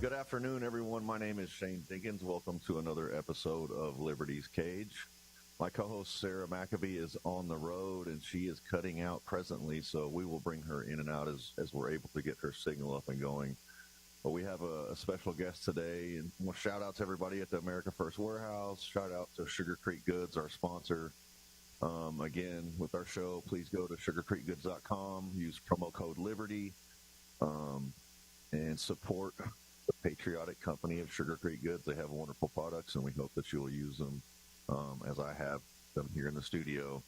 Good afternoon, everyone. My name is Shane Dinkins. Welcome to another episode of Liberty's Cage. My co-host Sarah McAbee is on the road, and she is cutting out presently, so we will bring her in and out as we're able to get her signal up and going. But we have a special guest today, and we'll shout out to everybody at the America First Warehouse. Shout out to Sugar Creek Goods, our sponsor. Again, with our show, please go to sugarcreekgoods.com, use promo code Liberty, and support the patriotic company of Sugar Creek Goods. They have wonderful products, and we hope that you will use them as I have them here in the studio.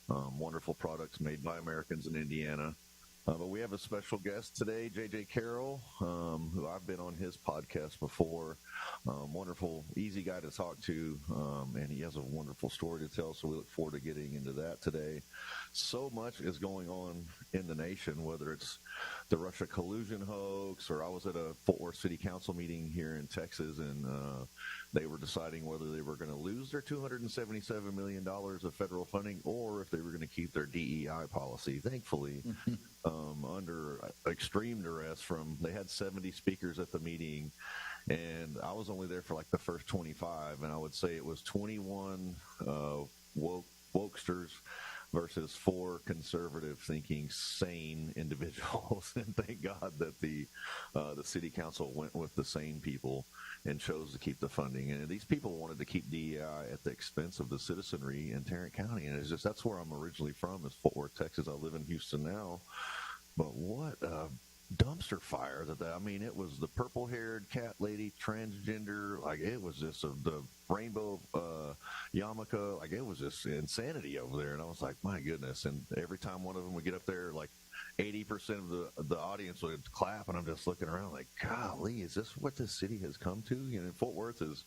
Wonderful products made by Americans in Indiana. But we have a special guest today, J.J. Carroll, who I've been on his podcast before. Wonderful, easy guy to talk to, and he has a wonderful story to tell, so we look forward to getting into that today. So much is going on in the nation, whether it's the Russia collusion hoax, or I was at a Fort Worth City Council meeting here in Texas, and they were deciding whether they were going to lose their $277 million of federal funding or if they were going to keep their DEI policy. Thankfully, under extreme duress they had 70 speakers at the meeting, and I was only there for like the first 25, and I would say it was 21 wokesters versus 4 conservative-thinking, sane individuals. And thank God that the city council went with the sane people and chose to keep the funding. And these people wanted to keep DEI at the expense of the citizenry in Tarrant County. And it's just, that's where I'm originally from, is Fort Worth, Texas. I live in Houston now. But what a dumpster fire I mean, it was the purple-haired cat lady, transgender, like it was just the rainbow yarmulke, like it was just insanity over there. And I was like, my goodness. And every time one of them would get up there, like 80% of the audience would clap, and I'm just looking around like, golly, is this what this city has come to? You know, Fort Worth is,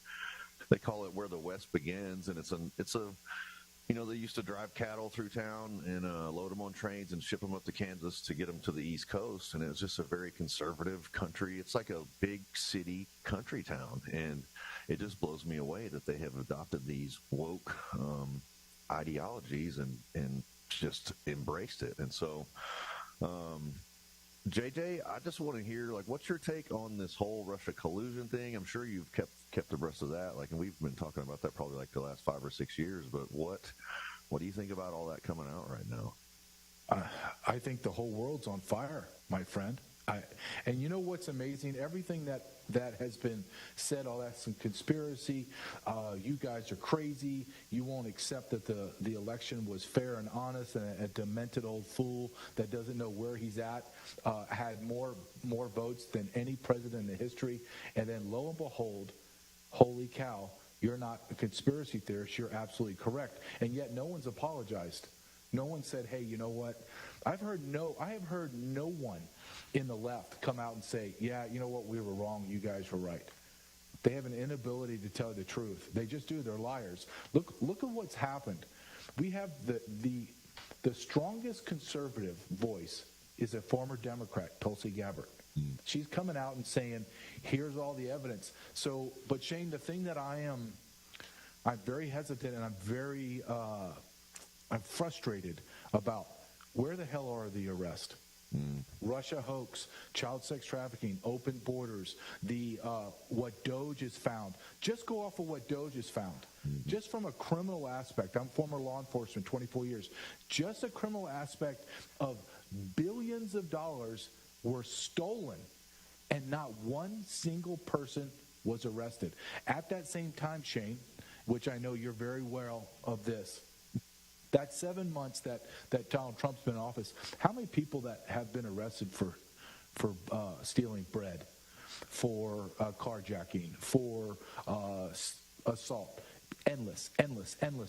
they call it where the West begins, and it's a you know, they used to drive cattle through town and load them on trains and ship them up to Kansas to get them to the East Coast. And it was just a very conservative country. It's like a big city country town. And it just blows me away that they have adopted these woke ideologies and just embraced it. And so, JJ, I just want to hear, like, what's your take on this whole Russia collusion thing? I'm sure you've kept abreast of that, like, and we've been talking about that probably like the last 5 or 6 years. But what do you think about all that coming out right now? I think the whole world's on fire, my friend. And you know what's amazing? Everything that has been said, all that's some conspiracy. You guys are crazy. You won't accept that the election was fair and honest, and a demented old fool that doesn't know where he's at had more votes than any president in history. And then lo and behold, holy cow, you're not a conspiracy theorist. You're absolutely correct. And yet no one's apologized. No one said, hey, you know what? I have heard no one in the left come out and say, yeah, you know what, we were wrong, you guys were right. They have an inability to tell the truth. They just do. They're liars. Look at what's happened. We have the strongest conservative voice is a former Democrat, Tulsi Gabbard. She's coming out and saying, here's all the evidence. So, but Shane, the thing that I'm very hesitant, and I'm frustrated about, where the hell are the arrests? Russia hoax, child sex trafficking, open borders, what DOJ has found. Just go off of what DOJ has found. Just from a criminal aspect. I'm former law enforcement, 24 years. Just a criminal aspect of billions of dollars were stolen, and not one single person was arrested. At that same time, Shane, which I know you're very well of this, that 7 months that Donald Trump's been in office, how many people that have been arrested for stealing bread, for carjacking, for assault? Endless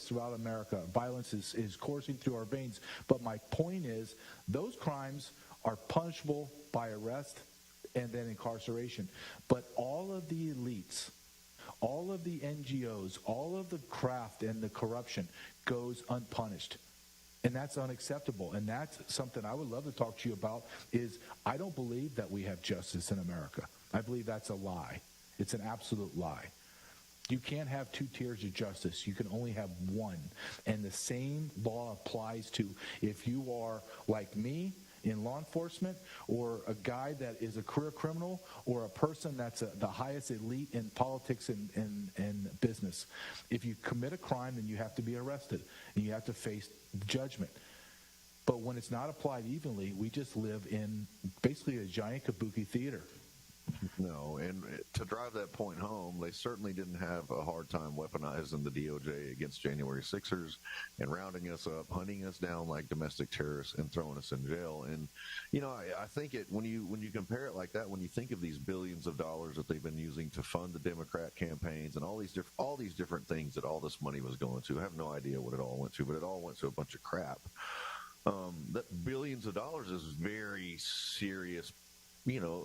throughout America. Violence is coursing through our veins. But my point is, those crimes are punishable by arrest and then incarceration. But all of the elites, all of the NGOs, all of the craft and the corruption goes unpunished. And that's unacceptable. And that's something I would love to talk to you about, is I don't believe that we have justice in America. I believe that's a lie. It's an absolute lie. You can't have 2 tiers of justice. You can only have one. And the same law applies to, if you are like me, in law enforcement, or a guy that is a career criminal, or a person that's the highest elite in politics and business. If you commit a crime, then you have to be arrested, and you have to face judgment. But when it's not applied evenly, we just live in basically a giant kabuki theater. No, and to drive that point home, they certainly didn't have a hard time weaponizing the DOJ against January 6ers and rounding us up, hunting us down like domestic terrorists and throwing us in jail. And, I think when you compare it like that, when you think of these billions of dollars that they've been using to fund the Democrat campaigns and all these different things that all this money was going to, I have no idea what it all went to, but it all went to a bunch of crap. That billions of dollars is very serious,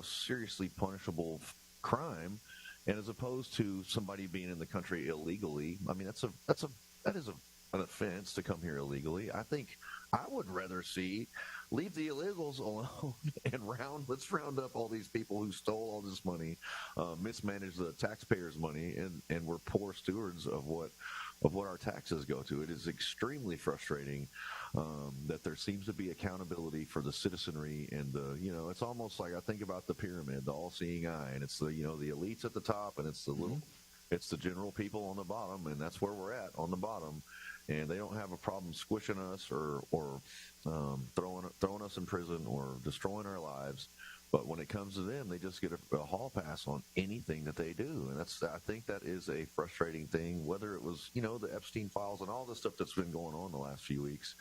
seriously punishable crime, and as opposed to somebody being in the country illegally, I mean that is an offense to come here illegally. I think I would rather leave the illegals alone and let's round up all these people who stole all this money, mismanaged the taxpayers' money, and were poor stewards of what our taxes go to. It is extremely frustrating that there seems to be accountability for the citizenry, and it's almost like I think about the pyramid, the all-seeing eye, and it's the elites at the top, and it's it's the general people on the bottom, and that's where we're at, on the bottom. And they don't have a problem squishing us or throwing us in prison or destroying our lives. But when it comes to them, they just get a hall pass on anything that they do. And I think that is a frustrating thing, whether it was, the Epstein files and all the stuff that's been going on the last few weeks.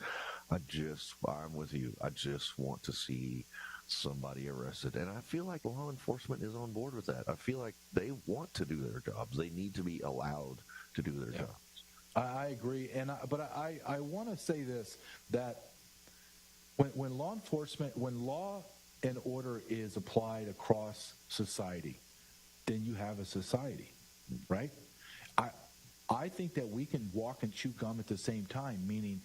I'm with you. I just want to see somebody arrested. And I feel like law enforcement is on board with that. I feel like they want to do their jobs. They need to be allowed to do their jobs. I agree. But I want to say this, that when law and order is applied across society, then you have a society, right? I think that we can walk and chew gum at the same time, meaning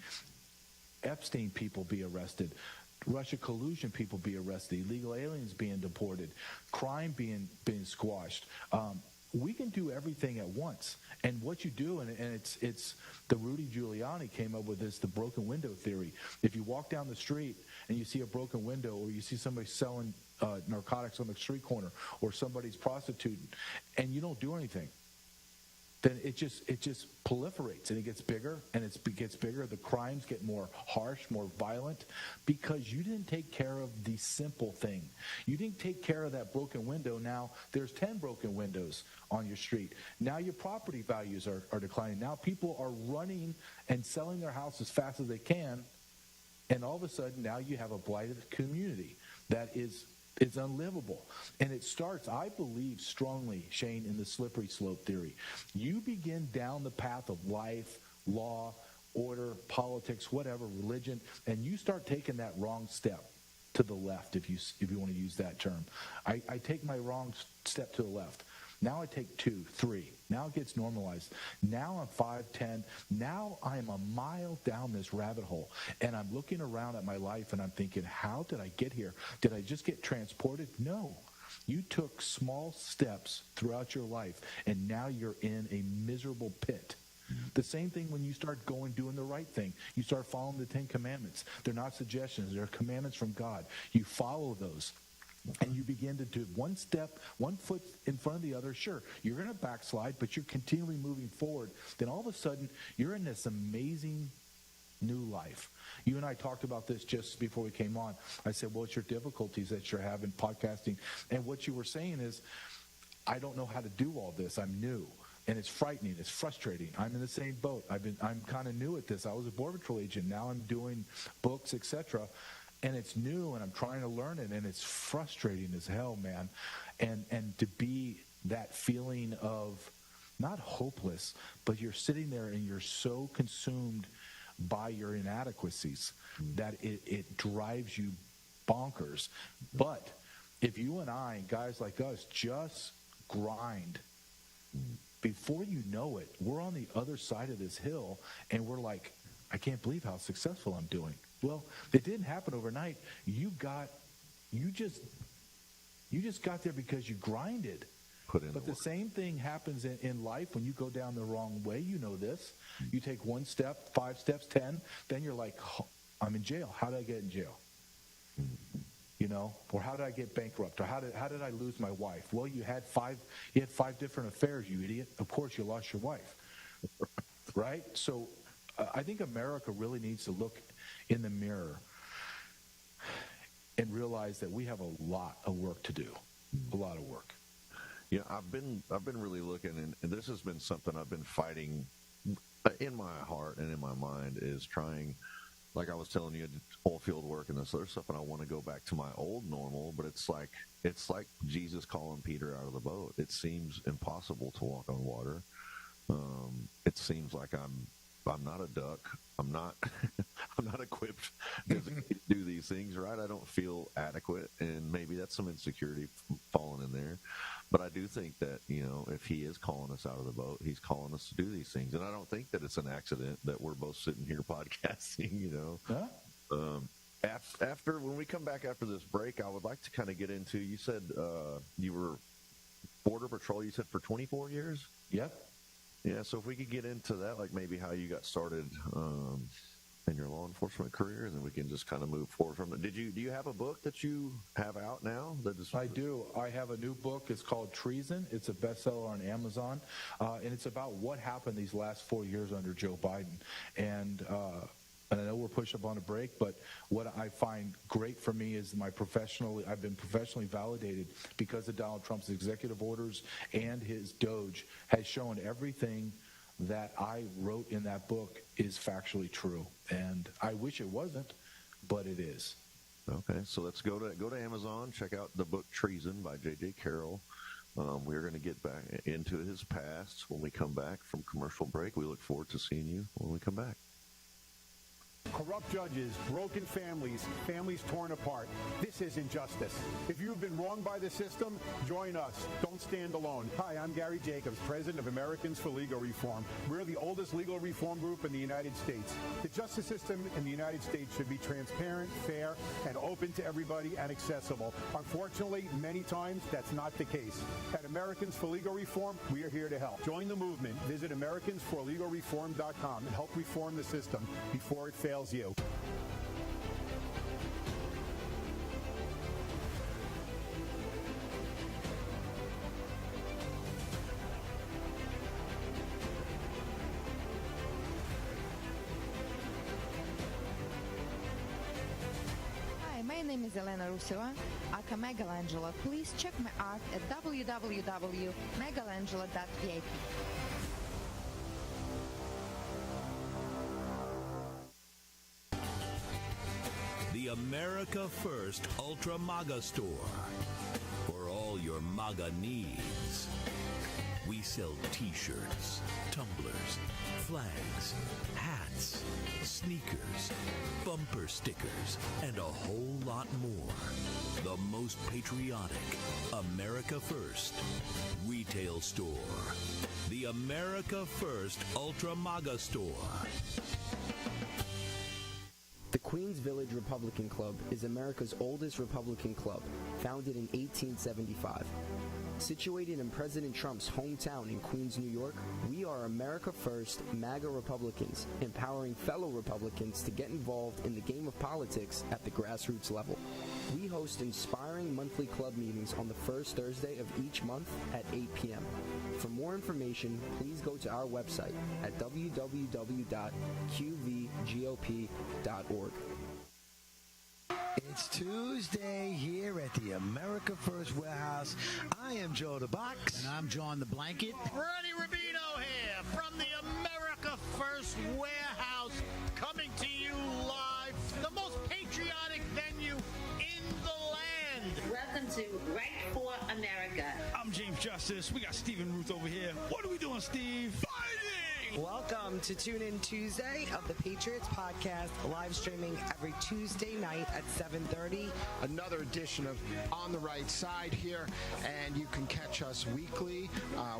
Epstein people be arrested, Russia collusion people be arrested, illegal aliens being deported, crime being squashed. We can do everything at once. And what you do, and it's the Rudy Giuliani came up with this, the broken window theory. If you walk down the street and you see a broken window, or you see somebody selling narcotics on the street corner, or somebody's prostituting, and you don't do anything, then it just proliferates, and it gets bigger, and it gets bigger. The crimes get more harsh, more violent, because you didn't take care of the simple thing. You didn't take care of that broken window. Now there's 10 broken windows on your street. Now your property values are declining. Now people are running and selling their house as fast as they can, and all of a sudden now you have a blighted community that is unlivable. And it starts, I believe strongly, Shane, in the slippery slope theory. You begin down the path of life, law, order, politics, whatever, religion, and you start taking that wrong step to the left, if you want to use that term. I take my wrong step to the left. Now I take 2, 3. Now it gets normalized. Now I'm 5, 10. Now I'm a mile down this rabbit hole. And I'm looking around at my life and I'm thinking, how did I get here? Did I just get transported? No. You took small steps throughout your life, and now you're in a miserable pit. The same thing when you start doing the right thing. You start following the 10 commandments. They're not suggestions. They're commandments from God. You follow those. And you begin to do one foot in front of the other. Sure, you're going to backslide, but you're continually moving forward. Then all of a sudden, you're in this amazing new life. You and I talked about this just before we came on. I said, well, it's your difficulties that you're having podcasting. And what you were saying is, I don't know how to do all this. I'm new. And it's frightening. It's frustrating. I'm in the same boat. I'm kind of new at this. I was a Border Patrol agent. Now I'm doing books, etc., and it's new, and I'm trying to learn it, and it's frustrating as hell, man. And to be that feeling of not hopeless, but you're sitting there and you're so consumed by your inadequacies that it drives you bonkers. But if you and I, guys like us, just grind, before you know it, we're on the other side of this hill, and we're like, I can't believe how successful I'm doing. Well, it didn't happen overnight. You just got there because you grinded. But the same thing happens in life when you go down the wrong way. You know this. You take 1 step, 5 steps, 10, then you're like, oh, I'm in jail. How did I get in jail? or how did I get bankrupt, or how did I lose my wife? Well, you had five different affairs, you idiot. Of course, you lost your wife, right? So I think America really needs to look in the mirror and realize that we have a lot of work to do, a lot of work. I've been really looking, and this has been something I've been fighting in my heart and in my mind, is trying, like I was telling you, oil field work and this other stuff, and I want to go back to my old normal, but it's like Jesus calling Peter out of the boat. It seems impossible to walk on water. It seems like I'm not a duck. I'm not equipped to do these things, right? I don't feel adequate, and maybe that's some insecurity falling in there. But I do think that, if he is calling us out of the boat, he's calling us to do these things. And I don't think that it's an accident that we're both sitting here podcasting, Huh? After, when we come back after this break, I would like to kind of get into, you said you were Border Patrol, you said for 24 years? Yep. Yeah, so if we could get into that, like maybe how you got started in your law enforcement career, and then we can just kind of move forward from it. Do you have a book that you have out now? I do. I have a new book. It's called Treason. It's a bestseller on Amazon, and it's about what happened these last 4 years under Joe Biden. And I know we're pushed up on a break, but what I find great for me is I've been professionally validated because of Donald Trump's executive orders, and his Doge has shown everything that I wrote in that book is factually true. And I wish it wasn't, but it is. Okay, so let's go to Amazon, check out the book Treason by J.J. Carroll. We're going to get back into his past when we come back from commercial break. We look forward to seeing you when we come back. Corrupt judges, broken families, families torn apart. This is injustice. If you've been wronged by the system, join us. Don't stand alone. Hi, I'm Gary Jacobs, president of Americans for Legal Reform. We're the oldest legal reform group in the United States. The justice system in the United States should be transparent, fair, and open to everybody and accessible. Unfortunately, many times that's not the case. At Americans for Legal Reform, we are here to help. Join the movement. Visit AmericansForLegalReform.com and help reform the system before it fails you. Hi, my name is Elena Ruseva, aka Megalangela. Please check my art at www.megalangela.vip. The America First Ultra MAGA store. For all your MAGA needs. We sell t-shirts, tumblers, flags, hats, sneakers, bumper stickers, and a whole lot more. The most patriotic America First retail store. The America First Ultra MAGA store. The Queens Village Republican Club is America's oldest Republican club, founded in 1875. Situated in President Trump's hometown in Queens, New York, we are America First MAGA Republicans, empowering fellow Republicans to get involved in the game of politics at the grassroots level. We host inspiring monthly club meetings on the first Thursday of each month at 8 p.m. For more information, please go to our website at www.qvgop.org. It's Tuesday here at the America First Warehouse. I am Joe the Box. And I'm John the Blanket. Freddie Rubino here from the America First Warehouse, coming to you live, the most patriotic venue in the land. Welcome to Right for America. I'm James Justice. We got Stephen Ruth over here. What are we doing, Steve? Fighting! Welcome to Tune In Tuesday of the Patriots Podcast, live streaming every Tuesday night at 7:30. Another edition of On the Right Side here, and you can catch us weekly,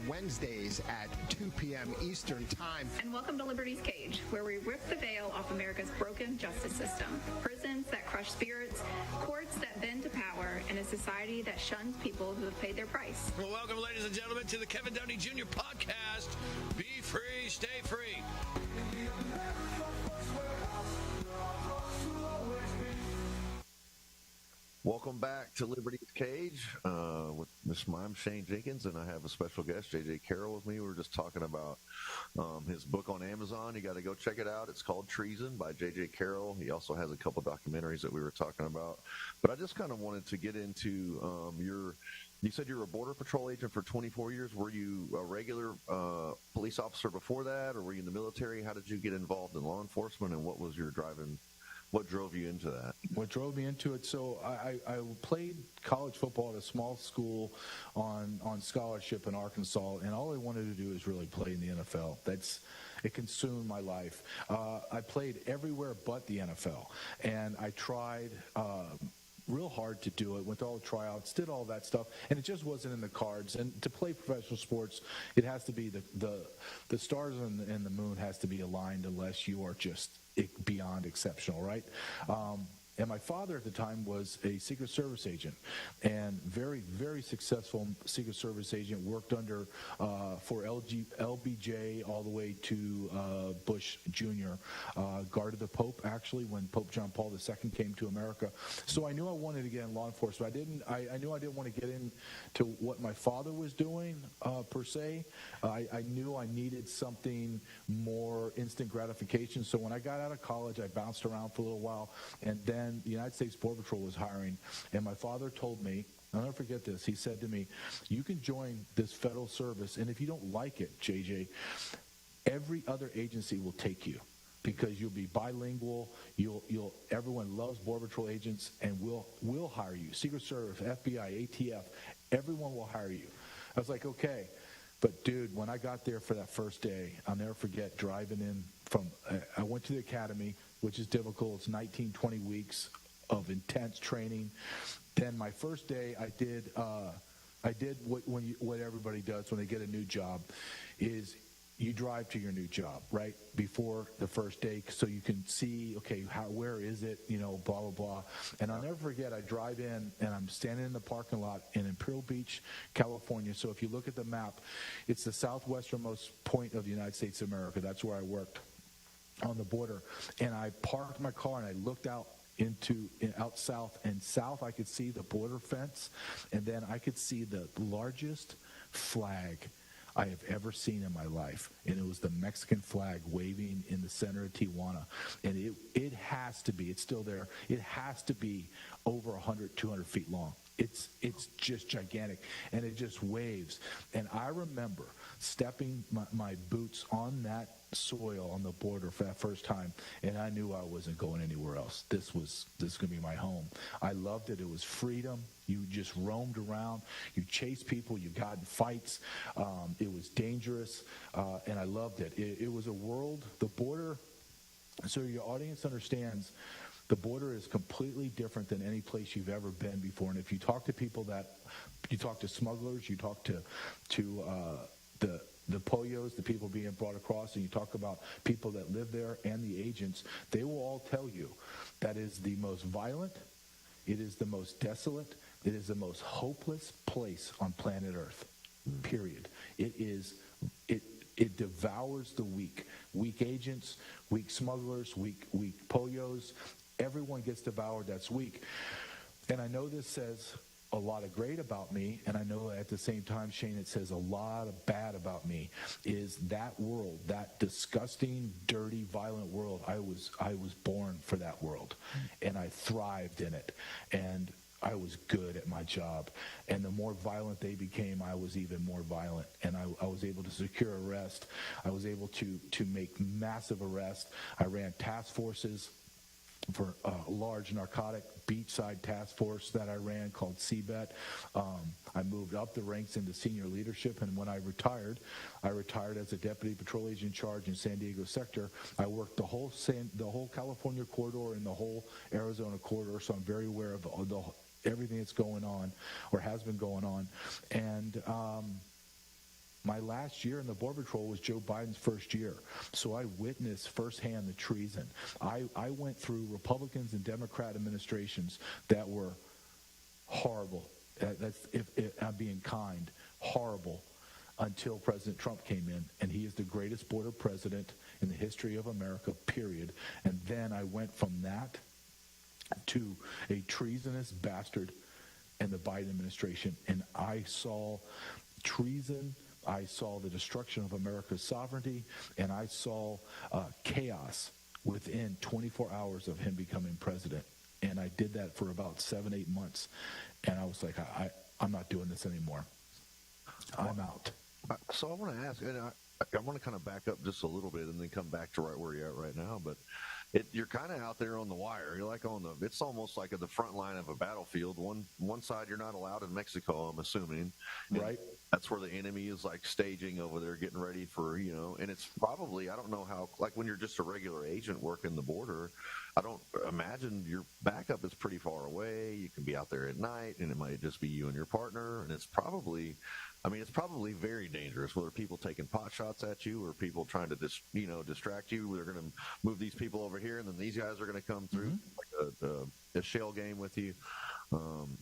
Wednesdays at 2 p.m. Eastern Time. And welcome to Liberty's Cage, where we rip the veil off America's broken justice system. Prisons that crush spirits, courts that bend to power, and a society that shuns people who have paid their price. Well, welcome, ladies and gentlemen, to the Kevin Downey Jr. Podcast. Be free, stay free. Welcome back to Liberty's Cage. I'm Shane Jenkins, and I have a special guest, J.J. Carroll, with me. We were just talking about his book on Amazon. You got to go check it out. It's called Treason by J.J. Carroll. He also has a couple documentaries that we were talking about. But I just kind of wanted to get into you said you were a Border Patrol agent for 24 years. Were you a regular police officer before that, or were you in the military? How did you get involved in law enforcement, and what was your what drove you into that? What drove me into it? So I played college football at a small school on scholarship in Arkansas, and all I wanted to do is really play in the NFL. It consumed my life. I played everywhere but the NFL, and I tried real hard to do it, went to all the tryouts, did all that stuff, and it just wasn't in the cards. And to play professional sports, it has to be the stars and the moon has to be aligned, unless you are just beyond exceptional, right? And my father at the time was a Secret Service agent, and very, very successful Secret Service agent, worked under for LBJ all the way to Bush Jr., guarded the Pope, actually, when Pope John Paul II came to America. So I knew I wanted to get in law enforcement. I knew I didn't want to get into what my father was doing, per se. I knew I needed something more instant gratification. So when I got out of college, I bounced around for a little while, and then the United States Border Patrol was hiring, and my father told me, I'll never forget this, he said to me, you can join this federal service, and if you don't like it, JJ, every other agency will take you, because you'll be bilingual, everyone loves Border Patrol agents, and we'll hire you. Secret Service, FBI, ATF, everyone will hire you. I was like, okay. But, dude, when I got there for that first day, I'll never forget driving in I went to the academy, which is difficult. It's 19, 20 weeks of intense training. Then my first day, I did what everybody does when they get a new job, is you drive to your new job, right, before the first day, so you can see, okay, where is it, blah, blah, blah. And I'll never forget, I drive in, and I'm standing in the parking lot in Imperial Beach, California. So if you look at the map, it's the southwesternmost point of the United States of America. That's where I worked, on the border. And I parked my car, and I looked out south, and south I could see the border fence, and then I could see the largest flag I have ever seen in my life, and it was the Mexican flag waving in the center of Tijuana. And it has to be, it's still there, it has to be over 100, 200 feet long. It's just gigantic, and it just waves. And I remember stepping my boots on that soil on the border for that first time, and I knew I wasn't going anywhere else. This was going to be my home. I loved it. It was freedom. You just roamed around. You chased people. You got in fights. It was dangerous, and I loved it. It was a world, the border, so your audience understands, the border is completely different than any place you've ever been before. And if you talk to people you talk to smugglers, you talk to the pollos, the people being brought across, and you talk about people that live there and the agents, they will all tell you that is the most violent, it is the most desolate, it is the most hopeless place on planet Earth, period. It devours the weak. Weak agents, weak smugglers, weak pollos. Everyone gets devoured that's weak. And I know this says a lot of great about me, and I know at the same time, Shane, it says a lot of bad about me, is that world, that disgusting, dirty, violent world. I was born for that world, and I thrived in it, and I was good at my job. And the more violent they became, I was even more violent, and I was able to secure arrest. I was able to make massive arrests. I ran task forces for a large narcotic beachside task force that I ran called CBET. I moved up the ranks into senior leadership, and when I retired as a deputy patrol agent in charge in San Diego sector. I worked the whole California corridor and the whole Arizona corridor, so I'm very aware of everything that's going on or has been going on. And my last year in the Border Patrol was Joe Biden's first year. So I witnessed firsthand the treason. I went through Republicans and Democrat administrations that were horrible. If I'm being kind, horrible, until President Trump came in. And he is the greatest border president in the history of America, period. And then I went from that to a treasonous bastard and the Biden administration. And I saw treason, I saw the destruction of America's sovereignty, and I saw chaos within 24 hours of him becoming president. And I did that for about 7-8 months. And I was like, I'm not doing this anymore. I'm out. So I want to ask, and I want to kind of back up just a little bit and then come back to right where you're at right now. But you're kind of out there on the wire. You're like it's almost like at the front line of a battlefield. One side you're not allowed in Mexico, I'm assuming. Right. That's where the enemy is like staging over there, getting ready for, and it's probably, I don't know how, like when you're just a regular agent working the border, I don't imagine your backup is pretty far away. You can be out there at night and it might just be you and your partner. And it's probably very dangerous, whether people taking pot shots at you or people trying to distract you. They're going to move these people over here and then these guys are going to come through like a shell game with you.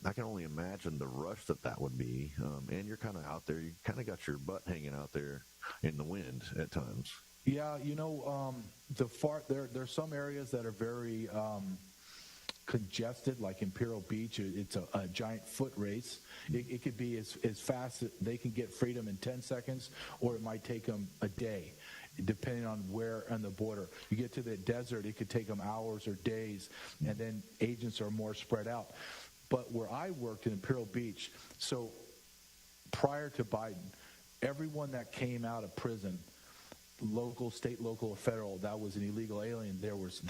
I can only imagine the rush that would be. And you're kind of out there. You kind of got your butt hanging out there in the wind at times. Yeah, there's some areas that are very congested, like Imperial Beach. It's a giant foot race. It could be as fast as they can get freedom in 10 seconds, or it might take them a day, depending on where on the border. You get to the desert, it could take them hours or days, and then agents are more spread out. But where I worked in Imperial Beach, so prior to Biden, everyone that came out of prison, local, state, local, or federal, that was an illegal alien, there was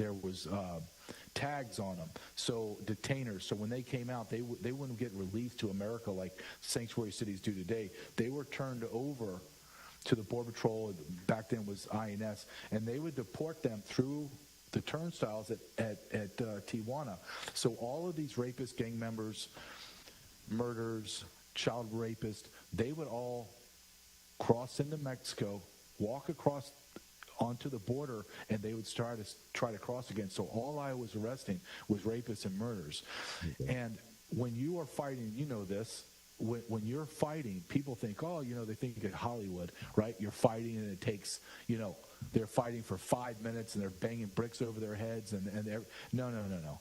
tags on them, so detainers. So when they came out, they wouldn't get released to America like sanctuary cities do today. They were turned over to the Border Patrol, back then was INS, and they would deport them through the turnstiles at Tijuana. So all of these rapists, gang members, murderers, child rapists, they would all cross into Mexico, walk across onto the border, and they would try to cross again. So all I was arresting was rapists and murderers. And when you are fighting, you know this, when you're fighting, people think, they think at Hollywood, right? You're fighting and it takes, they're fighting for 5 minutes and they're banging bricks over their heads and they're, no.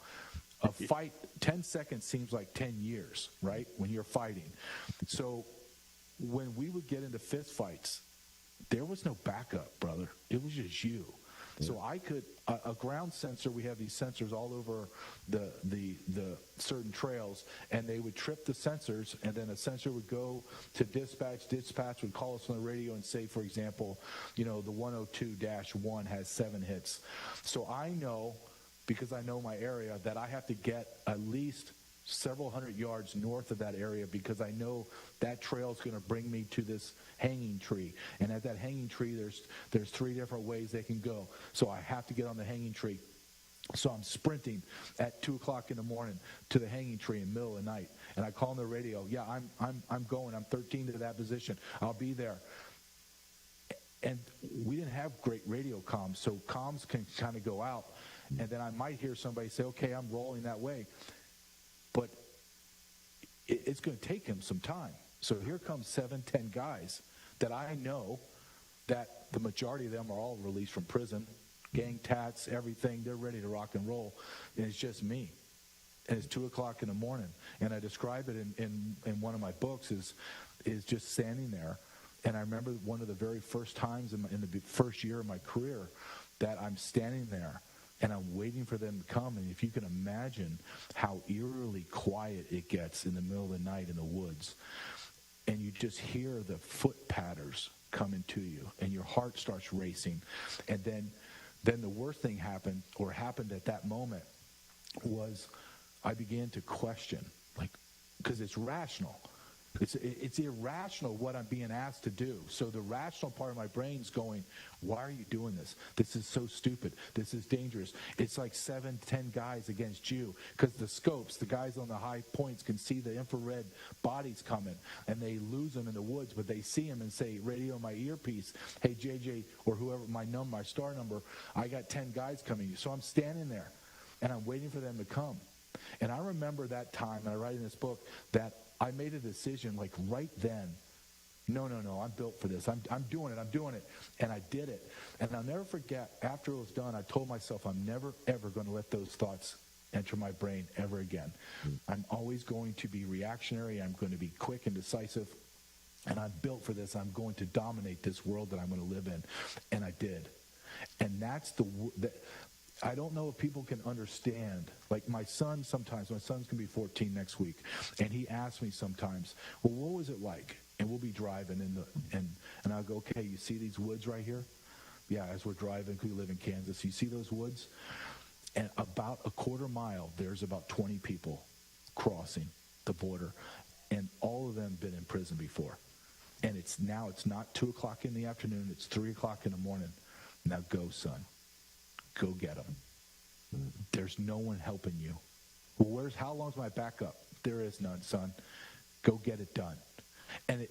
A fight, 10 seconds seems like 10 years, right? When you're fighting. So when we would get into fist fights, there was no backup, brother. It was just you. Yeah. So I could, a ground sensor, we have these sensors all over the certain trails, and they would trip the sensors, and then a sensor would go to dispatch. Dispatch would call us on the radio and say, for example, the 102-1 has 7 hits. So I know, because I know my area, that I have to get at least several hundred yards north of that area, because I know that trail is going to bring me to this hanging tree. And at that hanging tree, there's 3 different ways they can go. So I have to get on the hanging tree. So I'm sprinting at 2 o'clock in the morning to the hanging tree in the middle of the night. And I call on the radio, yeah, I'm going. I'm 13 to that position. I'll be there. And we didn't have great radio comms, so comms can kind of go out. And then I might hear somebody say, okay, I'm rolling that way. But it's going to take him some time. So here comes 7-10 guys that I know that the majority of them are all released from prison, gang tats, everything. They're ready to rock and roll. And it's just me. And it's 2 o'clock in the morning. And I describe it in one of my books is just standing there. And I remember one of the very first times in the first year of my career that I'm standing there. And I'm waiting for them to come. And if you can imagine how eerily quiet it gets in the middle of the night in the woods, and you just hear the foot patters coming to you, and your heart starts racing. And then the worst thing happened at that moment was I began to question, because it's rational. It's irrational what I'm being asked to do. So the rational part of my brain's going, why are you doing this? This is so stupid. This is dangerous. It's like 7-10 guys against you, because the scopes, the guys on the high points can see the infrared bodies coming, and they lose them in the woods, but they see them and say, radio my earpiece, hey, JJ, or whoever, my star number, I got 10 guys coming. So I'm standing there, and I'm waiting for them to come. And I remember that time, and I write in this book, that I made a decision right then. No, I'm built for this. I'm doing it. And I did it. And I'll never forget, after it was done, I told myself I'm never, ever going to let those thoughts enter my brain ever again. I'm always going to be reactionary. I'm going to be quick and decisive. And I'm built for this. I'm going to dominate this world that I'm going to live in. And I did. And that's I don't know if people can understand. Like my son's going to be 14 next week. And he asks me sometimes, well, what was it like? And we'll be driving and I'll go, okay, you see these woods right here? Yeah, as we're driving, we live in Kansas. You see those woods? And about a quarter mile, there's about 20 people crossing the border. And all of them been in prison before. And it's not 2 o'clock in the afternoon. It's 3 o'clock in the morning. Now go, son. Go get them. There's no one helping you. Well, how long's my backup? There is none, son. Go get it done. And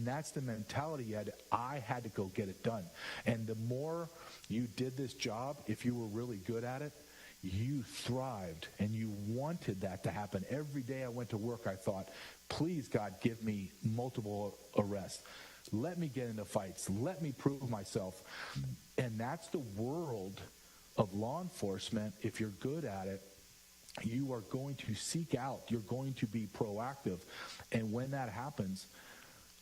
that's the mentality I had to go get it done. And the more you did this job, if you were really good at it, you thrived and you wanted that to happen. Every day I went to work, I thought, please, God, give me multiple arrests. Let me get into fights. Let me prove myself. And that's the world of law enforcement. If you're good at it, you are going to seek out. You're going to be proactive. And when that happens,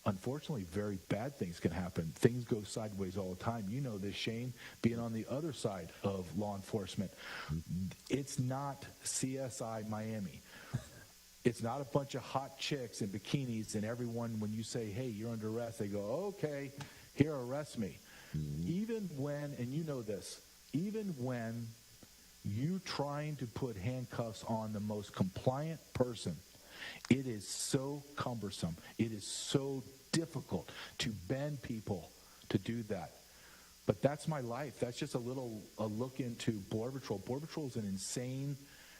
unfortunately, very bad things can happen. Things go sideways all the time. You know this, Shane, being on the other side of law enforcement. It's not CSI Miami. It's not a bunch of hot chicks in bikinis and everyone, when you say, hey, you're under arrest, they go, okay, here, arrest me. Even when, and you know this, even when you trying to put handcuffs on the most compliant person, it is so cumbersome. It is so difficult to bend people to do that. But that's my life. That's just a look into Border Patrol. Border Patrol is an insane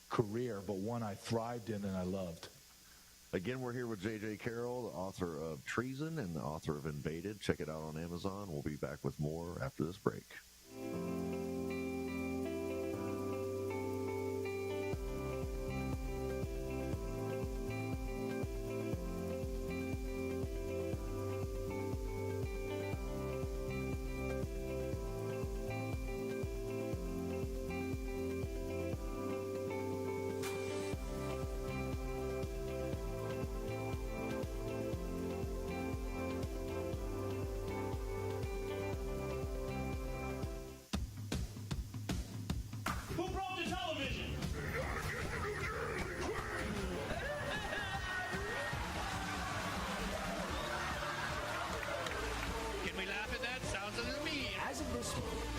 career, but one I thrived in and I loved. Again, we're here with J.J. Carroll, the author of Treason and the author of Invaded. Check it out on Amazon. We'll be back with more after this break.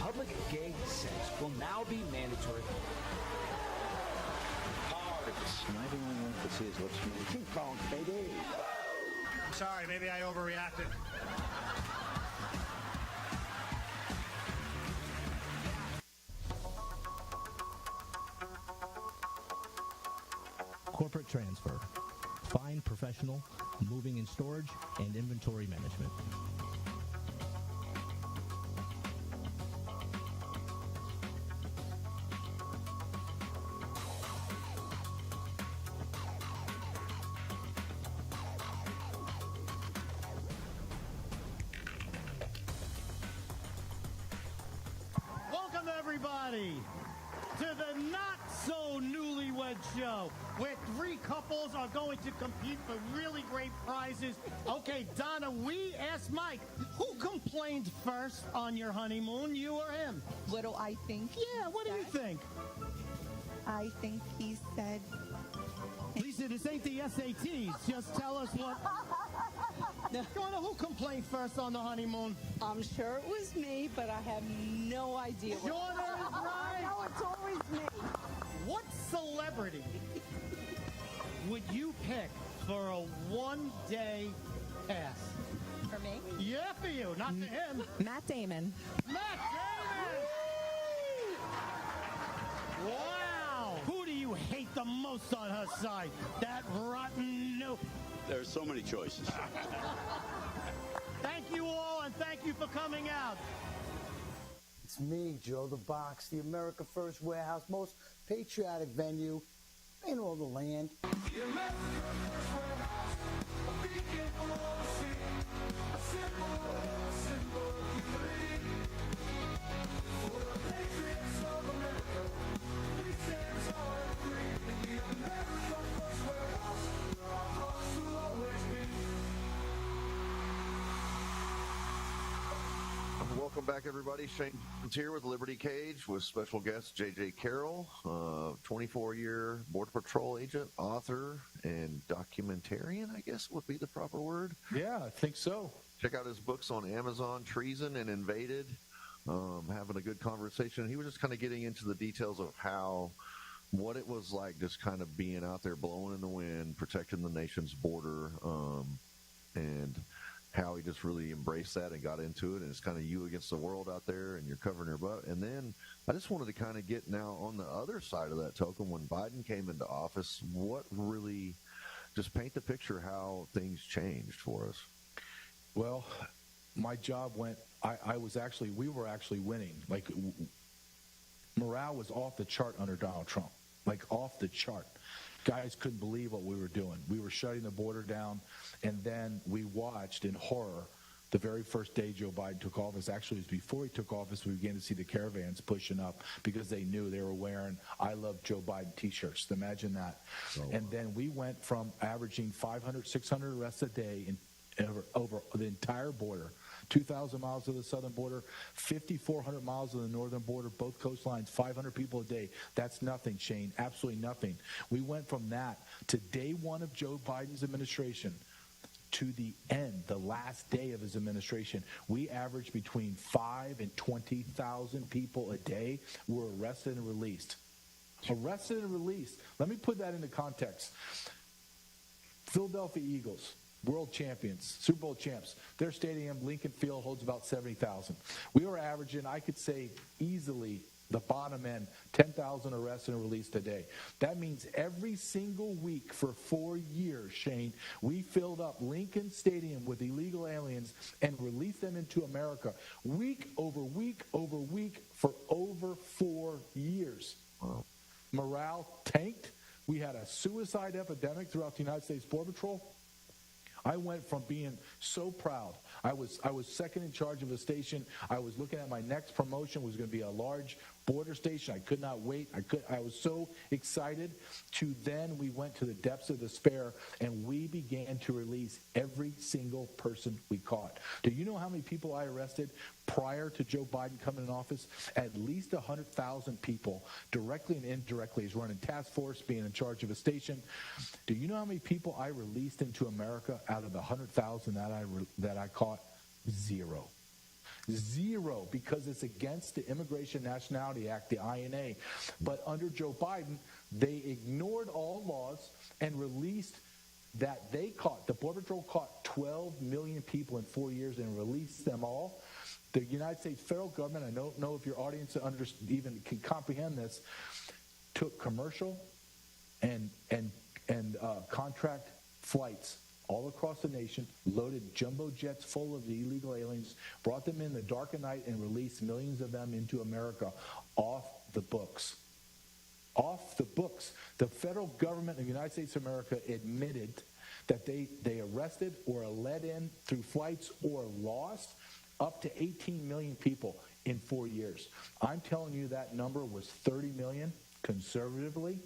Public gay sex will now be mandatory. Am I the only one that sees what's from King Kong, baby? Sorry, maybe I overreacted. Corporate transfer. Fine professional, moving and storage, and inventory management. Welcome, everybody, to the not-so-newlywed show, where three couples are going to compete for really great prizes. Okay, Donna, we asked Mike, who complained first on your honeymoon, you or him? What do I think? Yeah, what do you think? I think he said... Lisa, this ain't the SATs. Just tell us what... Donna, who complained first on the honeymoon? I'm sure it was me, but I have no idea. Donna is right. No, it's always me. What celebrity would you pick for a one-day pass? For me? Yeah, for you, not for him. Matt Damon. Matt Damon! Wow! Who do you hate the most on her side? That rotten noob. There are so many choices. Thank you all, and thank you for coming out. It's me, Joe the Box, the America First Warehouse, most patriotic venue in all the land. Welcome back, everybody. Shane is here with Liberty Cage with special guest J.J. Carroll, 24-year Border Patrol agent, author, and documentarian, I guess would be the proper word. Yeah, I think so. Check out his books on Amazon, Treason and Invaded. Having a good conversation. He was just kind of getting into the details of what it was like just kind of being out there blowing in the wind, protecting the nation's border, and how he just really embraced that and got into it, and it's kind of you against the world out there, and you're covering your butt. And then I just wanted to kind of get now on the other side of that token, when Biden came into office, what really just paint the picture how things changed for us. Well, my job went, we were actually winning. Like, morale was off the chart under Donald Trump, like off the chart. Guys couldn't believe what we were doing. We were shutting the border down, and then we watched in horror the very first day Joe Biden took office. Actually, it was before he took office, we began to see the caravans pushing up because they knew they were wearing I Love Joe Biden T-shirts. Imagine that. And then we went from averaging 500, 600 arrests a day over the entire border, 2,000 miles of the southern border, 5,400 miles of the northern border, both coastlines, 500 people a day. That's nothing, Shane, absolutely nothing. We went from that to day one of Joe Biden's administration to the end, the last day of his administration. We averaged between 5,000 and 20,000 people a day were arrested and released. Arrested and released. Let me put that into context. Philadelphia Eagles, world champions, Super Bowl champs. Their stadium, Lincoln Field, holds about 70,000. We were averaging, I could say easily, the bottom end, 10,000 arrested and released a day. That means every single week for 4 years, Shane, we filled up Lincoln Stadium with illegal aliens and released them into America week over week over week for over 4 years. Wow. Morale tanked. We had a suicide epidemic throughout the United States Border Patrol. I went from being so proud. I was second in charge of a station. I was looking at my next promotion was going to be a large border station. I could not wait. I was so excited. To then we went to the depths of despair, and we began to release every single person we caught. Do you know how many people I arrested prior to Joe Biden coming in office? At least 100,000 people, directly and indirectly, as running task force, being in charge of a station. Do you know how many people I released into America out of the 100,000 that I caught? Zero. Zero, because it's against the Immigration Nationality Act, the INA. But under Joe Biden, they ignored all laws and released that they caught. The Border Patrol caught 12 million people in 4 years and released them all. The United States federal government, I don't know if your audience even can comprehend this, took commercial and contract flights all across the nation, loaded jumbo jets full of the illegal aliens, brought them in the dark of night, and released millions of them into America off the books. Off the books. The federal government of the United States of America admitted that they arrested or led in through flights or lost up to 18 million people in 4 years. I'm telling you that number was 30 million conservatively.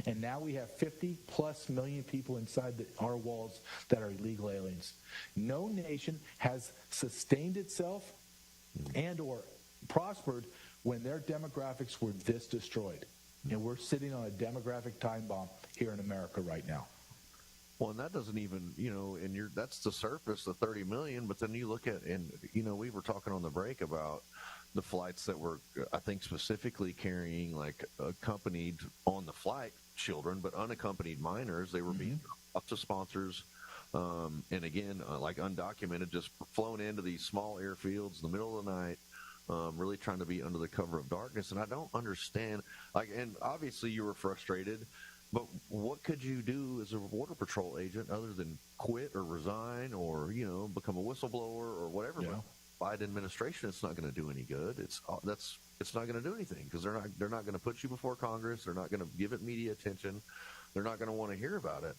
And now we have 50-plus million people inside our walls that are illegal aliens. No nation has sustained itself and or prospered when their demographics were this destroyed. And we're sitting on a demographic time bomb here in America right now. Well, and that doesn't even, and that's the surface, the 30 million, but then you look at, and, we were talking on the break about the flights that were, I think, specifically carrying, like, accompanied on the flight children, but unaccompanied minors. They were being up to sponsors, and again, like undocumented, just flown into these small airfields in the middle of the night, really trying to be under the cover of darkness. And I don't understand, and obviously you were frustrated, but what could you do as a Border Patrol agent other than quit or resign or, become a whistleblower or whatever? Yeah. Biden administration, it's not going to do any good. It's not going to do anything because they're not going to put you before Congress. They're not going to give it media attention. They're not going to want to hear about it.